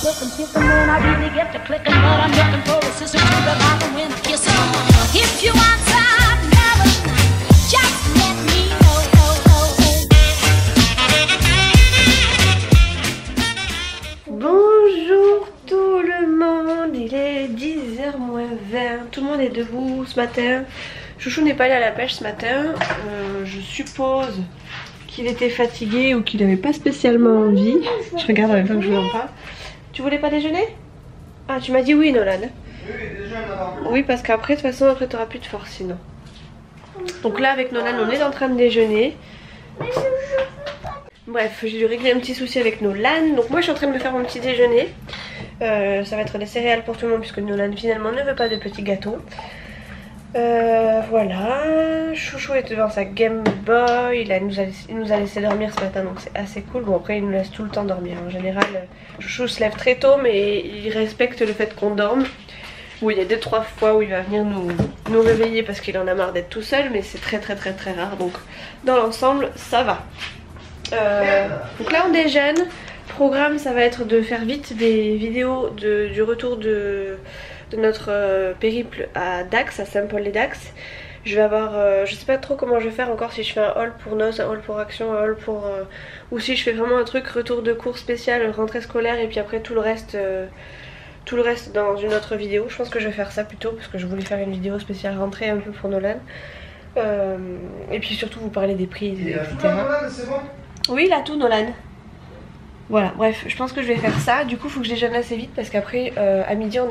looking, kissing when I really get to clicking, but I'm looking for a sister to revive and win a kiss. If you want some love, just let me know. Bonjour tout le monde, il est 10h moins 20, tout le monde est debout ce matin. Chouchou n'est pas allé à la pêche ce matin, je suppose qu'il était fatigué ou qu'il n'avait pas spécialement envie. Je regarde en même temps que je vous en parle. Tu voulais pas déjeuner? Ah, tu m'as dit oui, Nolan. Oui, parce qu'après, de toute façon, après t'auras plus de force sinon. Donc là, avec Nolan, on est en train de déjeuner. Bref, j'ai dû régler un petit souci avec Nolan. Donc moi, je suis en train de me faire mon petit déjeuner. Ça va être des céréales pour tout le monde puisque Nolan finalement ne veut pas de petits gâteaux. Voilà, Chouchou est devant sa Game Boy, il nous a laissé dormir ce matin donc c'est assez cool. Bon après il nous laisse tout le temps dormir, en général Chouchou se lève très tôt mais il respecte le fait qu'on dorme. Oui, il y a 2-3 fois où il va venir nous réveiller parce qu'il en a marre d'être tout seul, mais c'est très rare, donc dans l'ensemble ça va. Donc là on déjeune, programme ça va être de faire vite des vidéos du retour de notre périple à Dax, à Saint-Paul-les-Dax. Je vais avoir, je sais pas trop comment je vais faire encore, si je fais un haul pour Noz, un haul pour Action, un haul pour... ou si je fais vraiment un truc retour de cours spécial, rentrée scolaire et puis après tout le reste dans une autre vidéo. Je pense que je vais faire ça plutôt parce que je voulais faire une vidéo spéciale rentrée un peu pour Nolan. Et puis surtout vous parler des prix, etc. Oui, il a tout Nolan. Voilà, bref, je pense que je vais faire ça. Du coup, il faut que je déjeune assez vite parce qu'après, à midi, on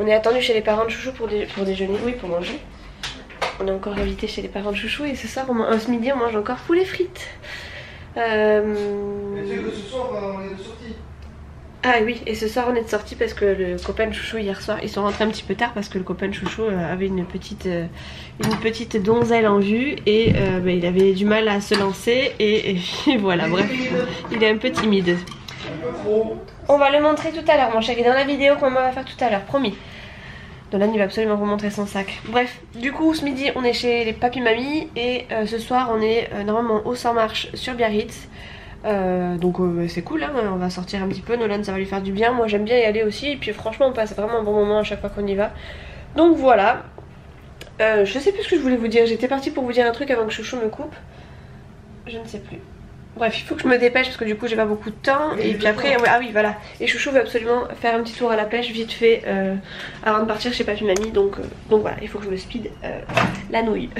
est attendu chez les parents de Chouchou pour déjeuner. Oui, pour manger. On est encore invité chez les parents de Chouchou et ce soir, ce midi, on mange encore poulet frites. Mais tu sais que ce soir, on est de sortie. Ah oui, et ce soir on est de sortie parce que le copain de Chouchou hier soir, ils sont rentrés un petit peu tard parce que le copain de Chouchou avait une petite donzelle en vue et il avait du mal à se lancer et voilà, bref, il est un peu timide. On va le montrer tout à l'heure mon chéri, dans la vidéo qu'on va faire tout à l'heure, promis. Nolan il va absolument vous montrer son sac. Bref, du coup ce midi on est chez les papy mamie et ce soir on est normalement au 100 marches sur Biarritz. Donc c'est cool hein, on va sortir un petit peu, Nolan ça va lui faire du bien, moi j'aime bien y aller aussi et puis franchement on passe vraiment un bon moment à chaque fois qu'on y va. Donc voilà, je sais plus ce que je voulais vous dire, j'étais partie pour vous dire un truc avant que Chouchou me coupe, je ne sais plus. Bref, il faut que je me dépêche parce que du coup j'ai pas beaucoup de temps et puis après, ah oui voilà, et Chouchou veut absolument faire un petit tour à la pêche vite fait avant de partir chez papy mamie, donc voilà, il faut que je me speed la nouille.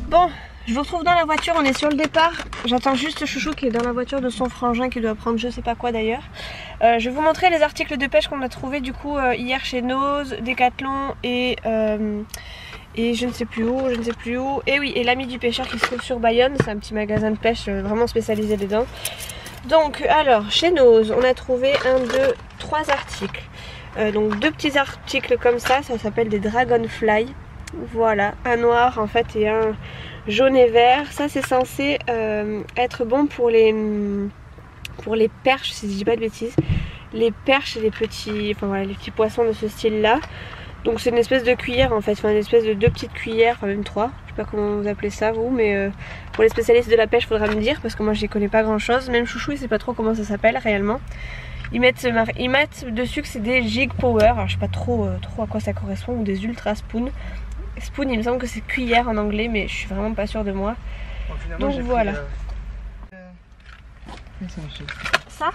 Bon, je vous retrouve dans la voiture, on est sur le départ. J'attends juste Chouchou qui est dans la voiture de son frangin qui doit prendre je sais pas quoi d'ailleurs. Je vais vous montrer les articles de pêche qu'on a trouvé du coup hier chez Noz, Decathlon et je ne sais plus où, Et oui, et l'ami du pêcheur qui se trouve sur Bayonne, c'est un petit magasin de pêche vraiment spécialisé dedans. Donc alors, chez Noz, on a trouvé 1, 2, 3 articles. Donc 2 petits articles comme ça s'appelle des Dragonfly. Voilà, un noir en fait et un jaune et vert. Ça c'est censé être bon pour les perches, si je dis pas de bêtises. Les perches et les petits, enfin voilà, les petits poissons de ce style là. Donc c'est une espèce de cuillère en fait, enfin une espèce de 2 petites cuillères, enfin même 3. Je sais pas comment vous appelez ça vous, mais pour les spécialistes de la pêche faudra me dire parce que moi j'y connais pas grand chose. Même Chouchou il sait pas trop comment ça s'appelle réellement. Ils mettent dessus que c'est des Jig Power, alors je sais pas trop à quoi ça correspond, ou des Ultra Spoon. Spoon, il me semble que c'est cuillère en anglais, mais je suis vraiment pas sûre de moi. Bon, donc voilà. Ça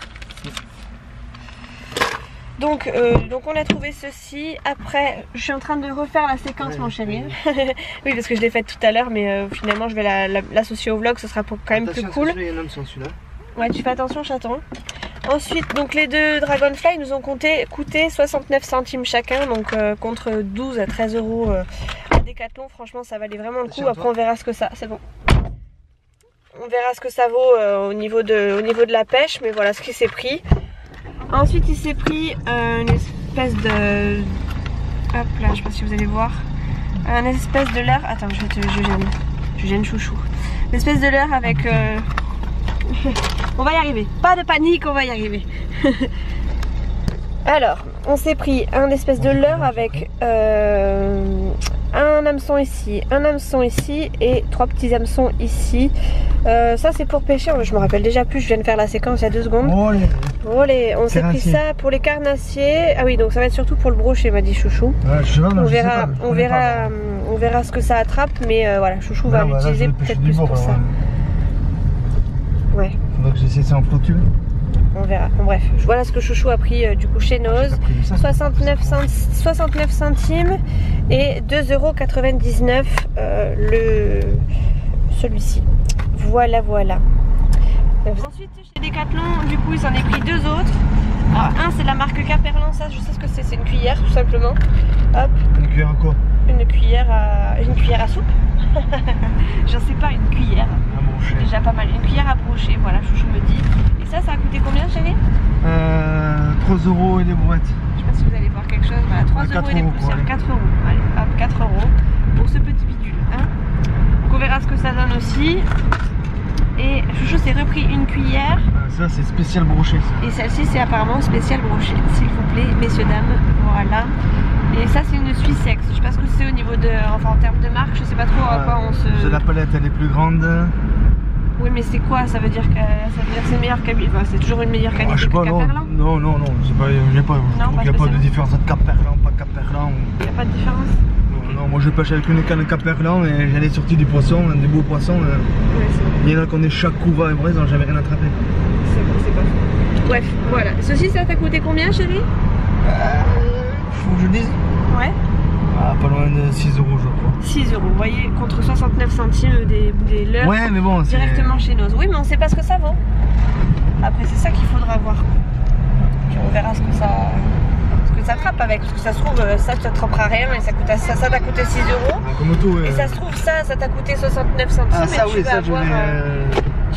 donc on a trouvé ceci. Après, je suis en train de refaire la séquence, mon chéri. Oui, parce que je l'ai faite tout à l'heure, mais finalement je vais l'associer au vlog, ce sera quand même plus cool. Ouais, tu fais attention, chaton. Ensuite, donc les 2 Dragonfly nous ont coûté 69 centimes chacun, donc contre 12 à 13 euros à Decathlon. Franchement, ça valait vraiment le coup. Après, on verra ce que ça. C'est bon. On verra ce que ça vaut au niveau de la pêche, mais voilà ce qu'il s'est pris. Ensuite, il s'est pris une espèce hop là, je sais pas si vous allez voir, un espèce de leurre. Attends, je gêne chouchou. Une espèce de leurre avec... on va y arriver, pas de panique, on va y arriver. Alors, on s'est pris un espèce de leurre avec un hameçon ici et 3 petits hameçons ici. Ça c'est pour pêcher, je me rappelle déjà plus, je viens de faire la séquence il y a 2 secondes. Olé. On s'est pris ça pour les carnassiers. Ah oui, donc ça va être surtout pour le brochet, m'a dit Chouchou. On verra ce que ça attrape, mais voilà, Chouchou va l'utiliser peut-être plus pour ça. Ouais. Donc j'essaie ça en flotule. On verra. Bon, bref, voilà ce que Chouchou a pris du coup chez Noz. 69 centimes et 2,99 € celui-ci. Voilà. Ensuite chez Decathlon, du coup, ils en ont pris 2 autres. Alors, un c'est la marque Caperlan, ça je sais ce que c'est une cuillère tout simplement. Hop. Une cuillère à quoi? Une cuillère à soupe. J'en sais pas, une cuillère. Déjà pas mal. Une cuillère à brocher, voilà, Chouchou me dit. Et ça a coûté combien, chérie? 3 € et des brouettes. Je sais pas si vous allez voir quelque chose. Voilà, 3 € et des poussières. 4 €. Allez, hop, 4 € pour ce petit bidule. Hein. Donc on verra ce que ça donne aussi. Et Chouchou s'est repris une cuillère. Ça c'est spécial brochet ça. Et celle-ci c'est apparemment spécial brochet, s'il vous plaît, messieurs, dames. Voilà. Et ça c'est une Suissex. Je sais pas ce que c'est au niveau de... Enfin en termes de marque, je sais pas trop à quoi on se... La palette elle est plus grande. Oui mais c'est quoi? Ça veut dire que c'est meilleure qualité. Enfin c'est toujours une meilleure qualité que Caperlan? Non, c'est pas... Il n'y a pas de différence entre Caperlan, pas Caperlan. Il n'y a pas de différence? Non, moi je pêche avec une canne Caperlan et j'ai les sorties du poisson, des beaux poissons. Il y en a qu'on est chaque couvert et vrai, ils n'ont jamais rien attrapé. C'est pas faux. Bref, voilà. Ceci, ça t'a coûté combien, chérie? Faut que je dise? Ouais. Pas loin de 6 € je crois. 6 €, vous voyez, contre 69 centimes des leurres. Ouais, mais bon, directement chez Noz. Oui, mais on sait pas ce que ça vaut. Après, c'est ça qu'il faudra voir. Puis on verra ce que ça attrape avec, parce que ça se trouve ça tu attraperas rien et ça t'a coûté 6 €. Comme tout, et ça se trouve ça t'a coûté 69 centimes. Ah ça oui, ça tu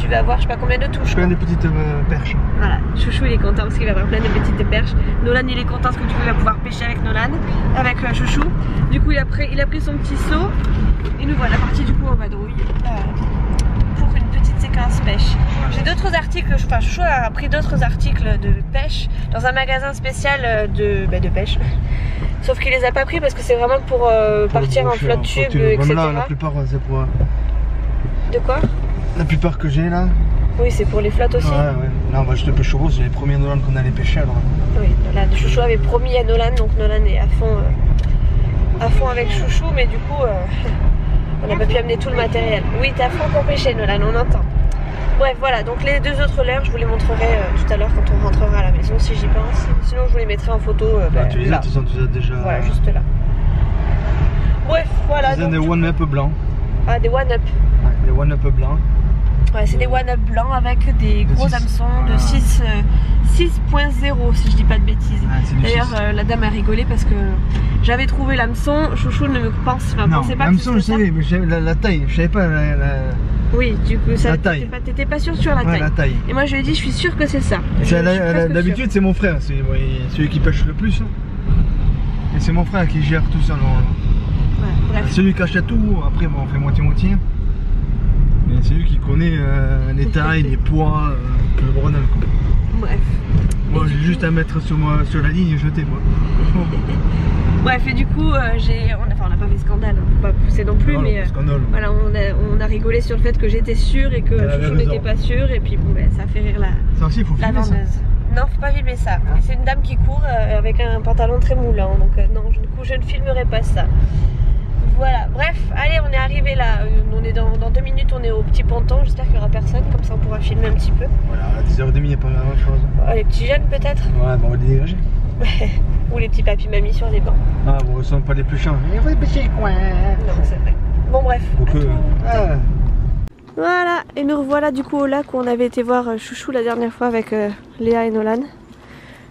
vas avoir je sais pas combien de touches. Plein de petites perches. Voilà, Chouchou il est content parce qu'il va avoir plein de petites perches. Nolan il est content parce que du coup il va pouvoir pêcher avec Nolan, avec Chouchou. Du coup il a pris son petit seau et nous voilà partis du coup en vadrouille pour une petite séquence pêche. J'ai d'autres articles, enfin Chouchou a pris d'autres articles de pêche dans un magasin spécial de pêche. Sauf qu'il les a pas pris parce que c'est vraiment pour partir en flotte tube, etc. Là, la plupart c'est pour... De quoi? La plupart que j'ai là. Oui, c'est pour les flottes aussi. Ouais. Non, bah je te pêche rose, j'avais promis à Nolan qu'on allait pêcher alors. Oui, Nolan, Chouchou avait promis à Nolan, donc Nolan est à fond avec Chouchou, mais du coup, on n'a pas pu amener tout le matériel. Oui, t'es à fond pour pêcher, Nolan, on entend. Bref, voilà, donc les 2 autres leurres, je vous les montrerai tout à l'heure quand on rentrera à la maison, si j'y pense. Sinon, je vous les mettrai en photo. Tu les as, tu les as déjà. Voilà, juste là. Bref, voilà. C'est des one-up blancs. Ah, des one-up. Ouais, des one-up blancs. Ouais, c'est des one-up blancs avec des gros hameçons de 6.0 si je dis pas de bêtises. D'ailleurs la dame a rigolé parce que j'avais trouvé l'hameçon, Chouchou ne me pensait pas que l'hameçon je savais, mais la taille, je savais pas Oui, du coup ça, t'étais pas sûr sur la taille. Et moi je lui ai dit je suis sûre que c'est ça. D'habitude c'est mon frère, c'est celui qui pêche le plus. Et c'est mon frère qui gère tout ça. Celui qui achète tout, après bon, on fait moitié-moitié. Mais c'est lui qui connaît les tailles, les poids, le bordel quoi. Bref. Moi j'ai juste à mettre sur la ligne et jeter moi. Bref, et du coup on n'a pas fait scandale, faut pas pousser non plus, mais voilà, on a rigolé sur le fait que j'étais sûre et que Chouchou n'était pas sûr, et puis bon, ça fait rire la vendeuse. Non, faut pas filmer ça. C'est une dame qui court avec un pantalon très moulant, donc non, du coup je ne filmerai pas ça. Voilà, bref, allez, on est arrivé là, on est dans 2 minutes, on est au petit ponton, j'espère qu'il n'y aura personne, comme ça on pourra filmer un petit peu. Voilà, à 10h30, il n'y a pas la même chose. Les petits jeunes peut-être. Ouais, bon, on va les dégager. Ou les petits papis-mamies sur les bancs. Ah bon, ils sont pas les plus chiants. Il faut pêcher quoi. Non, c'est vrai. Bon, bref. Donc, Voilà, et nous revoilà du coup au lac où on avait été voir Chouchou la dernière fois avec Léa et Nolan.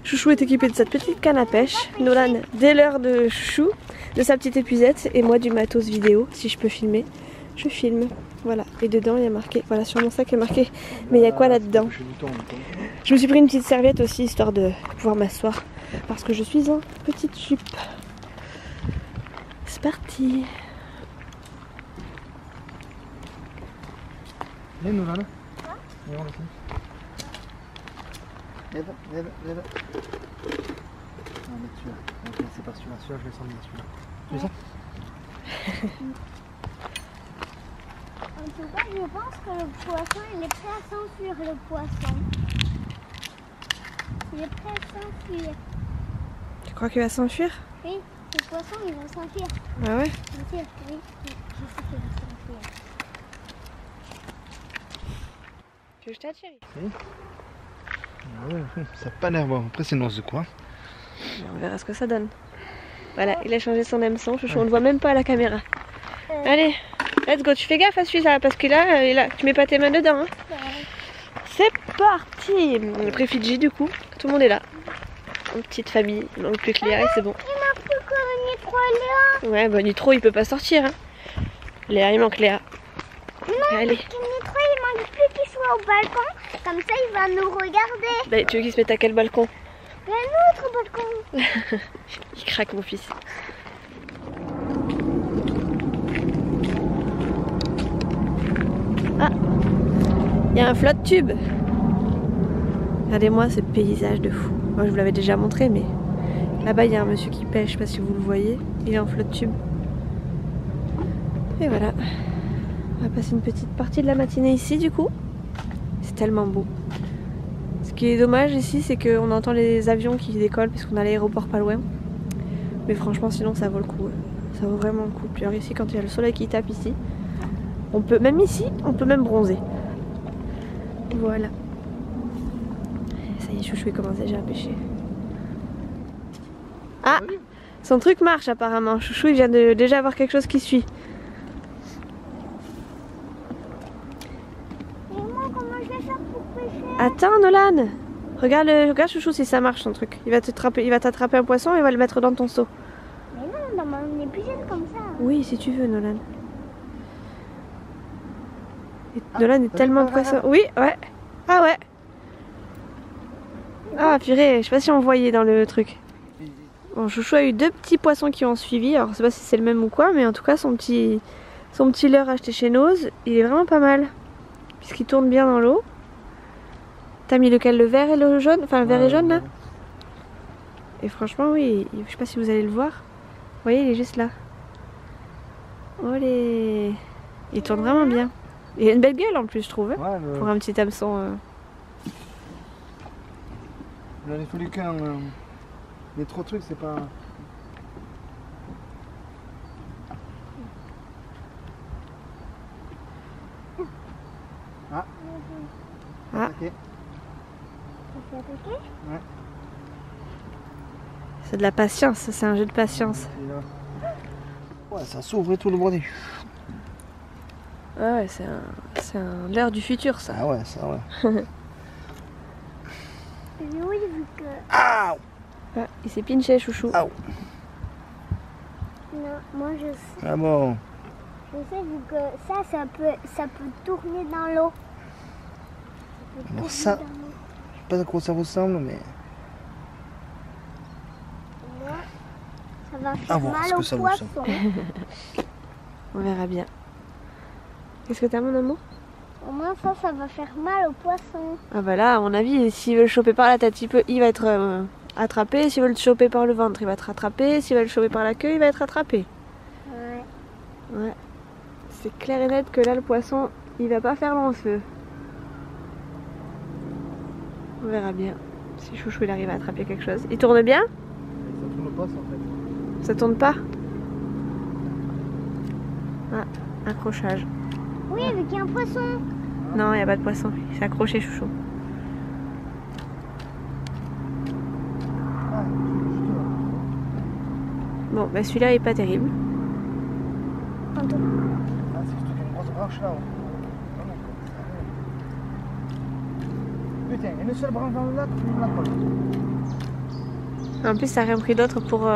Chouchou est équipé de sa petite canne à pêche, Nolan dès l'heure de Chouchou, de sa petite épuisette, et moi du matos vidéo. Si je peux filmer, je filme. Voilà, et dedans il y a marqué, voilà, sur mon sac il y a marqué, mais il y a quoi là-dedans? Je me suis pris une petite serviette aussi, histoire de pouvoir m'asseoir, parce que je suis en petite jupe. parti. Viens nous là. Viens on ici. Viens. On va mettre celui-là. On va commencer par celui-là. Celui-là je vais s'emmener celui-là. Tu veux ça? En tout cas, je pense que le poisson, il est prêt à s'enfuir, le poisson. Il est prêt à s'enfuir. Tu crois qu'il va s'enfuir? Oui, le poisson, il va s'enfuir. Ah ouais? Bien sûr, oui, je sais qu'il va s'enfuir. Tu veux que je t'attire? Ouais, ça n'a pas l'air bon. Après c'est noce de quoi. On verra ce que ça donne. Voilà, il a changé son hameçon, chouchou, on ne voit même pas à la caméra. Allez, let's go, tu fais gaffe à celui-là, parce que là, tu mets pas tes mains dedans. Hein. C'est parti. Après Fidji du coup, tout le monde est là. Une petite famille, il manque plus que Léa et c'est bon. Il manque plus que Nitro et Léa. Ouais, bah Nitro il peut pas sortir. Hein. Léa, il manque Léa. Non, allez. Nitro, il manque plus qu'il soit au balcon, comme ça il va nous regarder. Bah, tu veux qu'il se mette à quel balcon? Un autre balcon. Il craque mon fils. Ah, il y a un flotte tube. Regardez-moi ce paysage de fou. Moi je vous l'avais déjà montré, mais là-bas il y a un monsieur qui pêche, je sais pas si vous le voyez. Il est en flotte tube. Et voilà. On va passer une petite partie de la matinée ici du coup. C'est tellement beau. Ce qui est dommage ici, c'est qu'on entend les avions qui décollent parce qu'on a l'aéroport pas loin. Mais franchement, sinon ça vaut le coup. Ça vaut vraiment le coup. Puis alors ici, quand il y a le soleil qui tape ici, on peut, même ici, on peut même bronzer. Voilà. Ça y est, chouchou, il commence déjà à pêcher. Ah, son truc marche apparemment. Chouchou, il vient de déjà avoir quelque chose qui suit. Et moi, comment je vais faire pour pêcher? Attends, Nolan. Regarde chouchou si ça marche son truc. Il va t'attraper un poisson et il va le mettre dans ton seau. Mais non, on est plus jeune comme ça. Oui, si tu veux, Nolan. Et Nolan est tellement pressé. Oui, ouais. Ah ouais. Ah purée, je sais pas si on voyait dans le truc. Bon, chouchou a eu 2 petits poissons qui ont suivi. Alors, je sais pas si c'est le même ou quoi, mais en tout cas, son petit leurre acheté chez Nose, il est vraiment pas mal. Puisqu'il tourne bien dans l'eau. T'as mis lequel? Le vert et le jaune? Enfin, le vert et jaune là? Et franchement, oui, je sais pas si vous allez le voir. Vous voyez, il est juste là. Olé! Il tourne vraiment bien. Il a une belle gueule en plus, je trouve. Hein, Ouais, pour un petit hameçon. Dans tous les cas, les trop trucs, c'est pas. Ah. Ah. Ok. Ouais. C'est de la patience, c'est un jeu de patience. Ouais, ça s'ouvre et tout le bordel. Ah ouais, c'est un leurre du futur ça. Ah ouais, ça ouais. Oui, vu que... Ah, Ah, il s'est pinché, chouchou. ah. Non, moi je sais. Ah bon. Je sais, vu que ça peut tourner dans l'eau. Alors ça, je sais pas à quoi ça ressemble, mais. Là, ça va À faire voir mal ce que au ça vaut, poisson. On verra bien. Qu'est-ce que t'as, mon amour? Au moins ça va faire mal au poisson. Ah bah là, à mon avis, s'il veut le choper par la tête, il va être attrapé. S'il veut le choper par le ventre, il va être attrapé. S'il veut le choper par la queue, il va être attrapé. Ouais. Ouais. C'est clair et net que là, le poisson, il va pas faire long feu. On verra bien si chouchou il arrive à attraper quelque chose. Il tourne bien? Ça tourne pas, ça en fait. Ça tourne pas? Ah, accrochage. Oui, vu qu'il y a un poisson. Non, il n'y a pas de poisson. Il s'est accroché, chouchou. Ah, Bon, bah celui-là est pas terrible. c'est juste une grosse branche là. Putain, il y a une seule branche dans le lac, tu la colle. En plus, ça a rien pris d'autre pour...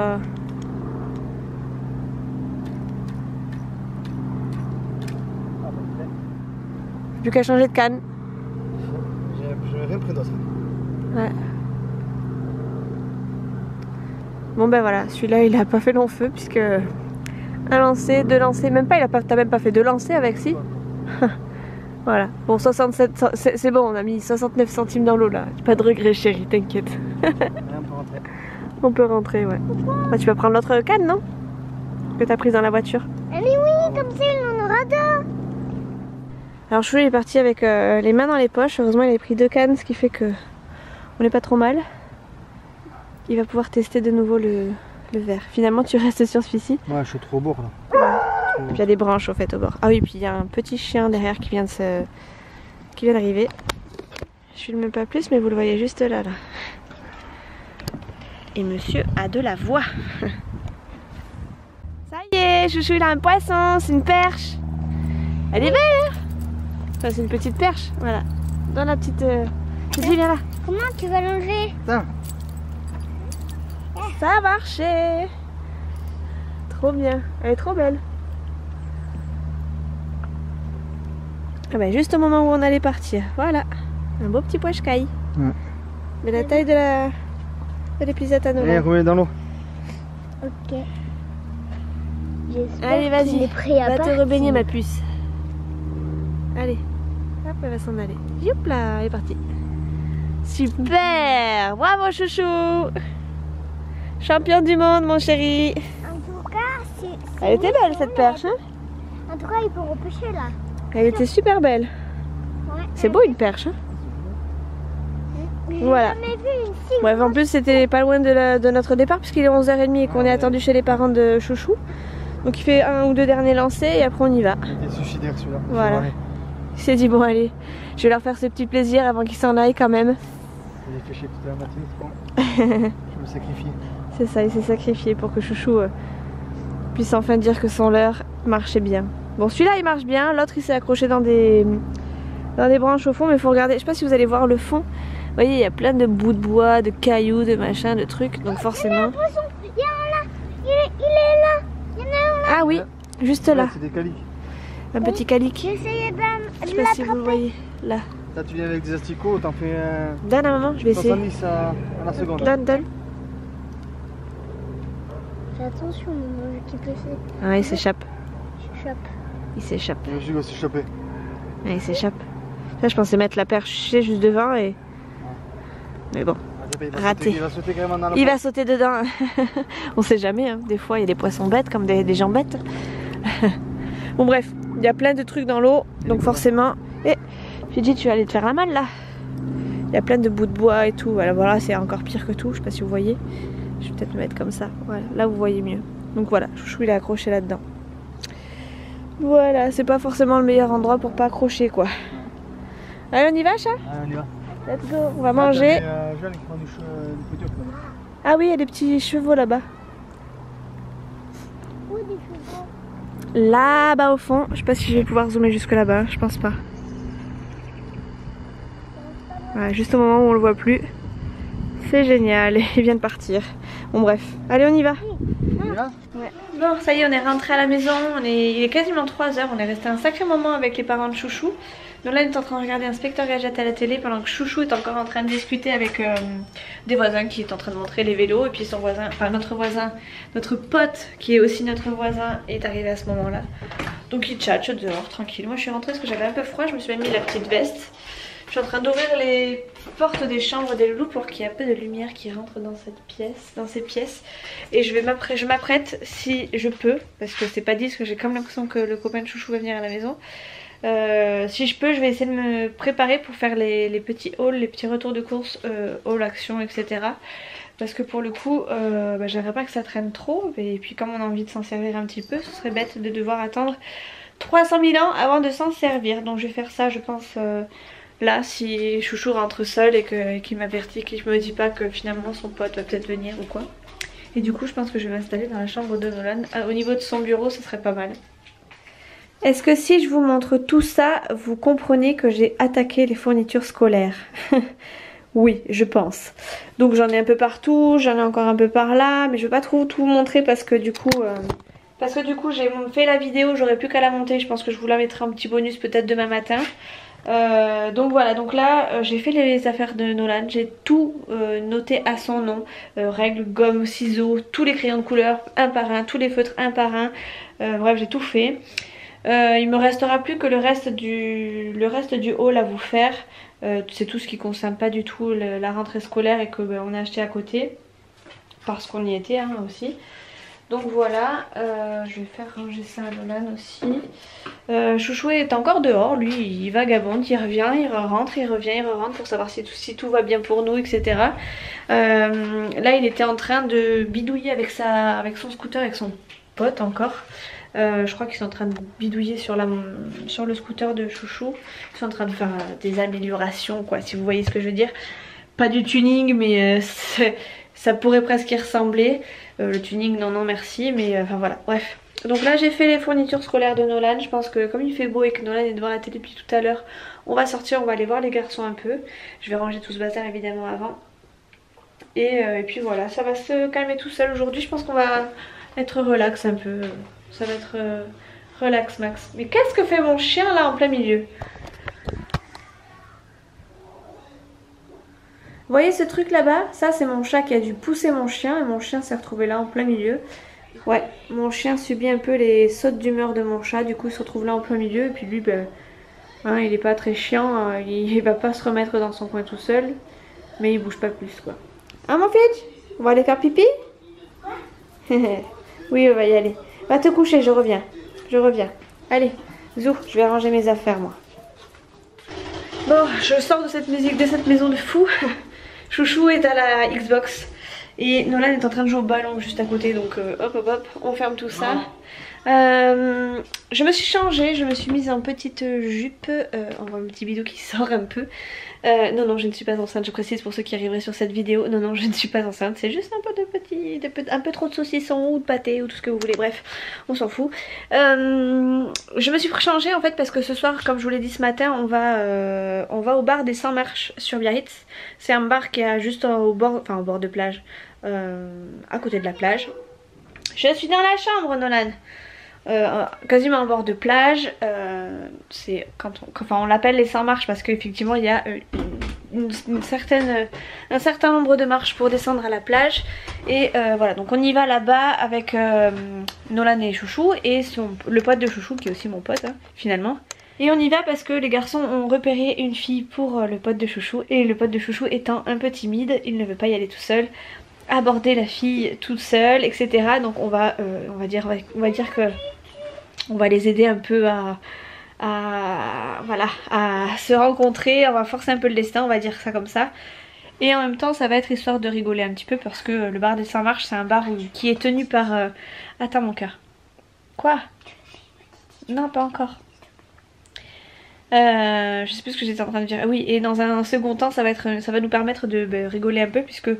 Plus qu'à changer de canne. J'ai rien pris d'autre. Ouais. Bon ben voilà, celui-là il a pas fait long feu puisque Un lancer, deux lancers, même pas, t'as même pas fait deux lancers avec, si. Voilà, bon 67, c'est bon, on a mis 69 centimes dans l'eau là. Pas de regret chérie, t'inquiète. On peut rentrer. On peut rentrer, ouais. Bah, tu vas prendre l'autre canne, non? Que t'as prise dans la voiture. Mais oui, comme ça il en aura deux. Alors Chou est parti avec les mains dans les poches. Heureusement il avait pris 2 cannes, ce qui fait que on n'est pas trop mal. Il va pouvoir tester de nouveau le verre. Finalement tu restes sur celui-ci. Ouais, je suis trop au bord là. Puis il y a des branches au fait au bord. Ah oui, puis il y a un petit chien derrière qui vient d'arriver. Je filme pas plus, mais vous le voyez juste là. Et monsieur a de la voix. Ça y est, Chouchou il a un poisson, c'est une perche. Elle est belle, hein? Enfin, c'est une petite perche, voilà. Dans la petite... Vas-y, viens là. Comment tu vas l'enlever? Ça. Ça a marché. Trop bien, elle est trop belle. Ah bah, juste au moment où on allait partir, voilà. Un beau petit poiscaille. Ouais. De la taille de l'épisode à Allez, remets dans l'eau. Ok. J'espère Allez, qu'il vas-y, est prêt à va te partir. rebaigner ma puce. Allez, hop, elle va s'en aller. Youp là, elle est partie. Super, bravo chouchou. Champion du monde mon chéri. En tout cas, c'est Elle était belle cette perche, hein? En tout cas, il peut repêcher là. Elle était super belle. Ouais. C'est beau une perche, hein? J'ai Voilà. jamais vu une si Bref, en plus c'était pas loin de notre départ puisqu'il est 11h30 et qu'on est attendu chez les parents de chouchou. Donc il fait un ou deux derniers lancers et après on y va. Il était suicidaire celui-là. Voilà. Il s'est dit bon allez, je vais leur faire ce petit plaisir avant qu'ils s'en aillent quand même. Il est fait chier toute la matinée, c'est bon. Je me sacrifie. C'est ça, il s'est sacrifié pour que chouchou puisse enfin dire que son leurre marchait bien. Bon celui-là il marche bien, l'autre il s'est accroché dans des branches au fond, mais il faut regarder, je sais pas si vous allez voir le fond. Vous voyez il y a plein de bouts de bois, de cailloux, de machin, de trucs, donc forcément... Il y en a là. Il est là. Il y en a un là. Ah oui, juste là, C'est des caliques. un petit calique. J'ai essayé Je de sais pas si vous le l'attraper. voyez, là. Là tu viens avec des asticots, t'en fais Donne à maman, je vais essayer. 70 à la seconde. Donne. Fais attention, maman, qui peut se Ah il s'échappe, chope. il s'échappe. Le jus va s'échapper. Ah, il s'échappe. Là je pensais mettre la perche juste devant et... Mais bon, raté. Il va sauter carrément dans la il va sauter dedans. On sait jamais, hein. Des fois il y a des poissons bêtes comme des gens bêtes. Bon bref, il y a plein de trucs dans l'eau, donc forcément... Et j'ai dit tu vas aller te faire la malle là. Il y a plein de bouts de bois et tout, voilà c'est encore pire que tout, je sais pas si vous voyez. Je vais peut-être me mettre comme ça, voilà, là vous voyez mieux. Donc voilà, chouchou il est accroché là-dedans. Voilà, c'est pas forcément le meilleur endroit pour pas accrocher quoi. Allez on y va chat? Allez, on y va. Let's go, on va manger. Jeanne qui prend du couture. Ah oui, il y a des petits chevaux là-bas. Où des chevaux? Là-bas au fond, je sais pas si je vais pouvoir zoomer jusque là-bas, je pense pas. Voilà, juste au moment où on le voit plus. C'est génial, il vient de partir. Bon bref, allez on y va. On y va? Ouais. Bon ça y est on est rentré à la maison, il est quasiment 3h, on est resté un sacré moment avec les parents de chouchou. Donc là on est en train de regarder Inspecteur Gadget à la télé pendant que chouchou est encore en train de discuter avec des voisins qui est en train de montrer les vélos. Et puis son voisin, enfin notre voisin, notre pote qui est aussi notre voisin est arrivé à ce moment là. Donc il tchatche dehors tranquille. Moi je suis rentrée parce que j'avais un peu froid, je me suis même mis la petite veste. Je suis en train d'ouvrir les portes des chambres des loulous pour qu'il y ait un peu de lumière qui rentre dans cette pièce, dans ces pièces. Et je m'apprête si je peux, parce que c'est pas dit, parce que j'ai comme l'impression que le copain de chouchou va venir à la maison. Si je peux, je vais essayer de me préparer pour faire les petits hauls, les petits retours de course, haul, action, etc. Parce que pour le coup, j'aimerais pas que ça traîne trop. Et puis comme on a envie de s'en servir un petit peu, ce serait bête de devoir attendre 300 000 ans avant de s'en servir. Donc je vais faire ça, je pense... Là, si chouchou rentre seul et qu'il m'avertit, qu'il me dit pas que finalement son pote va peut-être venir ou quoi. Et du coup, je pense que je vais m'installer dans la chambre de Nolan. Au niveau de son bureau, ce serait pas mal. Est-ce que si je vous montre tout ça, vous comprenez que j'ai attaqué les fournitures scolaires? Oui, je pense. Donc j'en ai un peu partout, j'en ai encore un peu par là, mais je vais pas trop tout montrer parce que du coup... j'ai fait la vidéo, j'aurais plus qu'à la monter. Je pense que je vous la mettrai en petit bonus peut-être demain matin. Donc voilà, donc là j'ai fait les affaires de Nolan, j'ai tout noté à son nom, règles, gomme, ciseaux, tous les crayons de couleur un par un, tous les feutres un par un, bref j'ai tout fait. Il me restera plus que le reste du haul à vous faire, c'est tout ce qui concerne pas du tout la rentrée scolaire et que on a acheté à côté, parce qu'on y était hein, aussi. Donc voilà, je vais faire ranger ça à Nolan aussi. Chouchou est encore dehors, lui il vagabonde, il revient, il rentre, il revient, il rentre pour savoir si tout va bien pour nous, etc. Là il était en train de bidouiller avec son scooter, avec son pote encore. Je crois qu'ils sont en train de bidouiller sur le scooter de Chouchou. Ils sont en train de faire des améliorations quoi, si vous voyez ce que je veux dire. Pas du tuning mais ça pourrait presque y ressembler. Le tuning non merci, mais enfin voilà, bref. Donc là j'ai fait les fournitures scolaires de Nolan. Je pense que comme il fait beau et que Nolan est devant la télé depuis tout à l'heure, on va sortir, on va aller voir les garçons un peu. Je vais ranger tout ce bazar évidemment avant. Et puis voilà, ça va se calmer tout seul aujourd'hui. Je pense qu'on va être relax un peu. Ça va être relax max. Mais qu'est-ce que fait mon chien là en plein milieu? Vous voyez ce truc là-bas? Ça c'est mon chat qui a dû pousser mon chien et mon chien s'est retrouvé là en plein milieu. Ouais, mon chien subit un peu les sautes d'humeur de mon chat, du coup il se retrouve là en plein milieu et puis lui ben, hein, il est pas très chiant, il va pas se remettre dans son coin tout seul, mais il bouge pas plus quoi. Hein mon fils? On va aller faire pipi? Oui on va y aller. Va te coucher, je reviens. Je reviens. Allez, zou, je vais ranger mes affaires moi. Bon, je sors de cette musique, de cette maison de fou. Chouchou est à la Xbox et Nolan est en train de jouer au ballon juste à côté, donc hop hop hop, on ferme tout ça. Je me suis changée, je me suis mise en petite jupe, on voit un petit bidou qui sort un peu. Non, je ne suis pas enceinte, je précise pour ceux qui arriveraient sur cette vidéo. Non, je ne suis pas enceinte, c'est juste un peu un peu trop de saucisson ou de pâté ou tout ce que vous voulez, bref, on s'en fout. Je me suis changée en fait parce que ce soir, comme je vous l'ai dit ce matin, on va au bar des 100 marches sur Biarritz. C'est un bar qui est juste au bord de plage, à côté de la plage. Je suis dans la chambre, Nolan. Quasiment en bord de plage, c'est on l'appelle les 100 marches parce qu'effectivement il y a un certain nombre de marches pour descendre à la plage et voilà, donc on y va là-bas avec Nolan et Chouchou et le pote de Chouchou qui est aussi mon pote hein, finalement. Et on y va parce que les garçons ont repéré une fille pour le pote de Chouchou et le pote de Chouchou étant un peu timide, il ne veut pas y aller tout seul, aborder la fille toute seule, etc. Donc on va dire que on va les aider un peu à se rencontrer, on va forcer un peu le destin, on va dire ça comme ça. Et en même temps ça va être histoire de rigoler un petit peu parce que le bar des 100 marches c'est un bar qui est tenu par... Attends mon cœur. Quoi? Non pas encore. Je sais plus ce que j'étais en train de dire. Oui, et dans un second temps ça va nous permettre de rigoler un peu puisque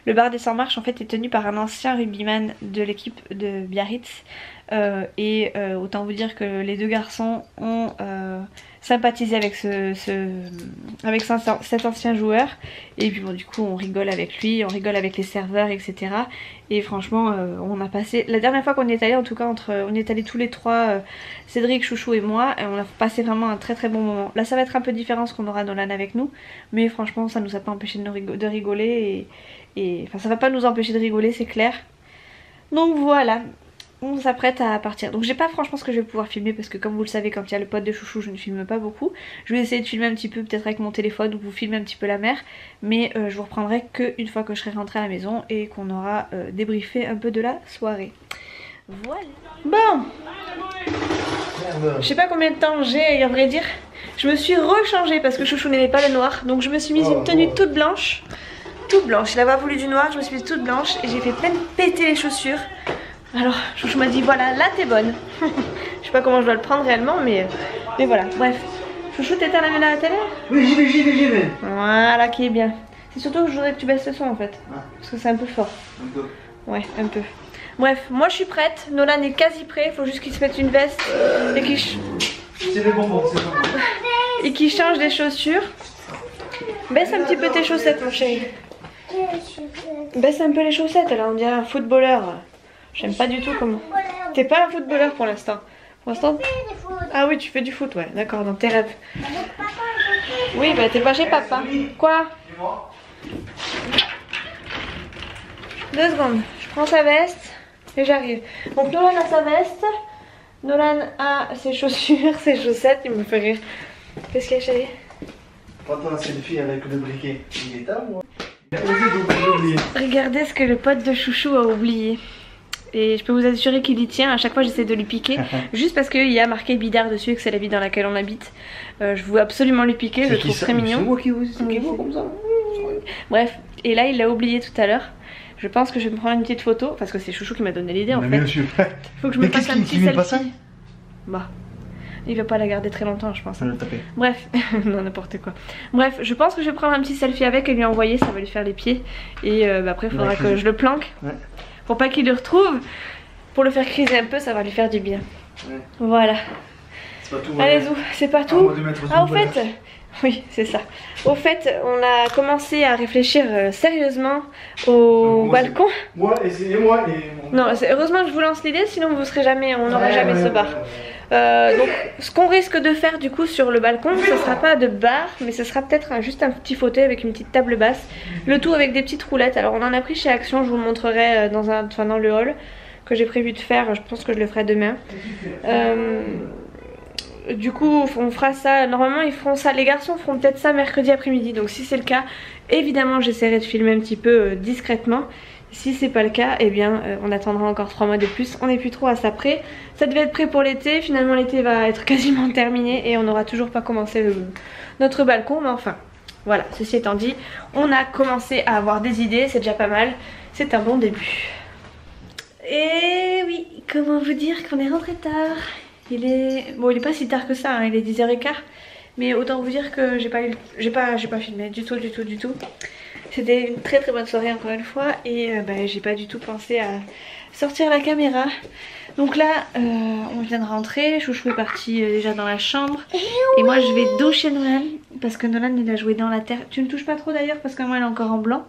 le bar des 100 marches en fait est tenu par un ancien rugbyman de l'équipe de Biarritz. Autant vous dire que les deux garçons ont sympathisé avec cet ancien joueur et puis bon du coup on rigole avec lui, on rigole avec les serveurs etc. Et franchement on a passé, la dernière fois qu'on y est allé en tout cas on y est allé tous les trois, Cédric, Chouchou et moi, et on a passé vraiment un très très bon moment. Là ça va être un peu différent ce qu'on aura Nolan avec nous, mais franchement ça nous a pas empêché de rigoler et enfin ça va pas nous empêcher de rigoler c'est clair. Donc voilà, on s'apprête à partir. Donc j'ai pas franchement ce que je vais pouvoir filmer parce que comme vous le savez quand il y a le pote de Chouchou je ne filme pas beaucoup. Je vais essayer de filmer un petit peu peut-être avec mon téléphone ou vous filmer un petit peu la mer. Mais je vous reprendrai qu'une fois que je serai rentrée à la maison et qu'on aura débriefé un peu de la soirée. Voilà. Bon, je sais pas combien de temps j'ai à vrai dire. Je me suis rechangée parce que Chouchou n'aimait pas le noir. Donc je me suis mise une tenue toute blanche. Toute blanche, il avait pas voulu du noir, je me suis mise toute blanche et j'ai fait plein de péter les chaussures. Alors Chouchou m'a dit voilà là t'es bonne. Je sais pas comment je dois le prendre réellement mais voilà, bref. Chouchou t'étais à la télé? Oui j'y vais. Voilà qui est bien. C'est surtout que je voudrais que tu baisses le son en fait. Parce que c'est un peu fort. Ouais un peu. Bref, moi je suis prête, Nolan est quasi prêt, il faut juste qu'il se mette une veste et qu'il c'est les bonbons, c'est les bonbons. Et qu'il change des chaussures. Baisse un petit peu tes chaussettes mon chéri. Baisse un peu les chaussettes là, on dirait un footballeur. J'aime pas du tout comment. T'es pas un footballeur pour l'instant. Pour l'instant. Ah oui, tu fais du foot, ouais, d'accord, dans tes rêves. Oui, bah t'es pas chez papa. Quoi? 2 secondes. Je prends sa veste et j'arrive. Donc Nolan a sa veste. Nolan a ses chaussures, ses chaussettes. Il me fait rire. Qu'est-ce qu'il y a, chérie? Prends-toi un selfie avec le briquet. Il est à moi. Il a osé d'oublier. Regardez ce que le pote de Chouchou a oublié. Et je peux vous assurer qu'il y tient. À chaque fois j'essaie de lui piquer. Juste parce qu'il y a marqué Bidart dessus et que c'est la ville dans laquelle on habite. Je veux absolument lui piquer. Je le trouve très mignon. C'est moi qui vous comme ça. Bref, et là il l'a oublié tout à l'heure. Je pense que je vais me prendre une petite photo parce que c'est Chouchou qui m'a donné l'idée en fait. Bien sûr. Faut que je me fasse un petit pas ça? selfie. Bah, il va pas la garder très longtemps je pense. Ça va le taper. Bref, non n'importe quoi. Bref, je pense que je vais prendre un petit selfie avec et lui envoyer, ça va lui faire les pieds. Et après il faudra que je le planque. Ouais. Pour pas qu'il le retrouve. Pour le faire criser un peu, ça va lui faire du bien. Ouais. Voilà. C'est pas tout. Allez Zou, c'est pas tout. Ah au fait, oui c'est ça. Au fait, on a commencé à réfléchir sérieusement au balcon. Moi et moi et... Non, heureusement que je vous lance l'idée, sinon vous serez jamais, on n'aurait jamais ce bar. Donc ce qu'on risque de faire du coup sur le balcon, ce sera pas de bar, mais ce sera peut-être juste un petit fauteuil avec une petite table basse. Le tout avec des petites roulettes. Alors on en a pris chez Action, je vous le montrerai dans le hall que j'ai prévu de faire, je pense que je le ferai demain. Du coup on fera ça, normalement ils feront ça, les garçons feront peut-être ça mercredi après-midi. Donc si c'est le cas, évidemment j'essaierai de filmer un petit peu discrètement. Si c'est pas le cas, eh bien on attendra encore 3 mois de plus. On n'est plus trop à ça près. Ça devait être prêt pour l'été, finalement l'été va être quasiment terminé et on n'aura toujours pas commencé notre balcon. Mais enfin, voilà, ceci étant dit, on a commencé à avoir des idées, c'est déjà pas mal. C'est un bon début. Et oui, comment vous dire qu'on est rentré tard. Il est... Bon, il est pas si tard que ça, hein, il est 10h15. Mais autant vous dire que j'ai pas filmé du tout. C'était une très bonne soirée encore une fois. Et j'ai pas du tout pensé à sortir la caméra. Donc là, on vient de rentrer. Chouchou est parti déjà dans la chambre. Et moi je vais doucher Nolan. Parce que Nolan il a joué dans la terre. Tu ne touches pas trop d'ailleurs parce que moi elle est encore en blanc.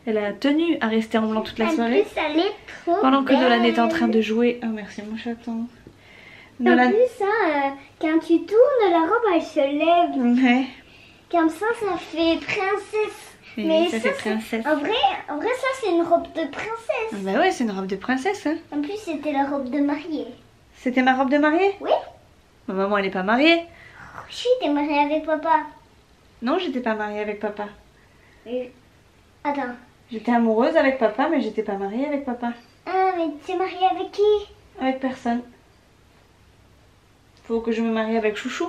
Elle a tenu à rester en blanc toute la soirée. Pendant que Nolan est en train de jouer. Oh merci mon chaton. Nolan... En plus, quand tu tournes, la robe elle se lève. Ouais. Comme ça, ça fait princesse. Oui, mais ça fait princesse. En vrai, ça c'est une robe de princesse. Ah bah ouais, c'est une robe de princesse. Hein. En plus, c'était la robe de mariée. C'était ma robe de mariée? Oui. Ma maman, elle est pas mariée. Si, t'es mariée avec papa. Non, j'étais pas mariée avec papa. Attends. J'étais amoureuse avec papa, mais j'étais pas mariée avec papa. Ah, mais tu es mariée avec qui? Avec personne. Faut que je me marie avec Chouchou.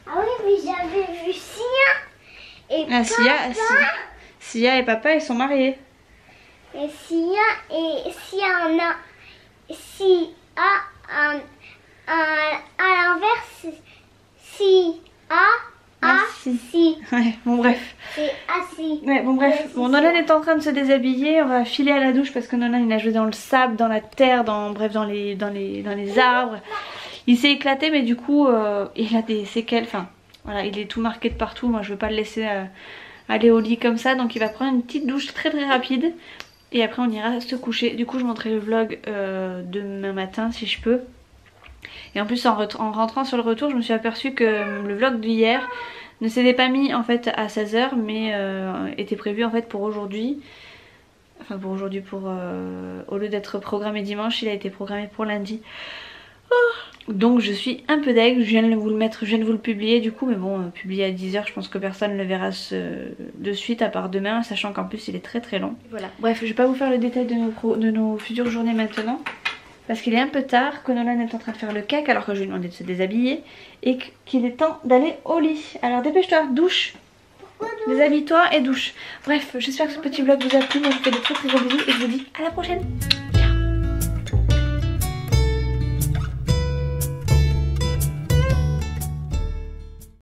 Ah oui, mais j'avais vu Sia et ah, papa. Sia et papa, ils sont mariés. Et Sia à l'inverse, si. Ouais, bon bref. C'est assis. Ouais, bon bref. Bon, Nolan est en train de se déshabiller. On va filer à la douche parce que Nolan il a joué dans le sable, dans la terre, dans les arbres. Il s'est éclaté, mais du coup, il a des séquelles. Enfin, voilà, il est tout marqué de partout. Moi, je veux pas le laisser aller au lit comme ça. Donc, il va prendre une petite douche très rapide. Et après, on ira se coucher. Du coup, je montrerai le vlog demain matin si je peux. Et en plus en rentrant sur le retour je me suis aperçue que le vlog d'hier ne s'était pas mis en fait à 16 h mais était prévu en fait pour aujourd'hui. Enfin pour aujourd'hui, au lieu d'être programmé dimanche il a été programmé pour lundi. Donc je suis un peu deg, je viens de vous le mettre, je viens de vous le publier du coup, mais bon publié à 10 h je pense que personne ne le verra de suite à part demain, sachant qu'en plus il est très long. Voilà. Bref, je vais pas vous faire le détail de nos futures journées maintenant. Parce qu'il est un peu tard, que Nolan est en train de faire le cake alors que je lui ai demandé de se déshabiller et qu'il est temps d'aller au lit. Alors dépêche-toi, douche. Déshabille-toi et douche. Bref, j'espère que ce petit vlog vous a plu. Moi je vous fais de très gros bisous et je vous dis à la prochaine.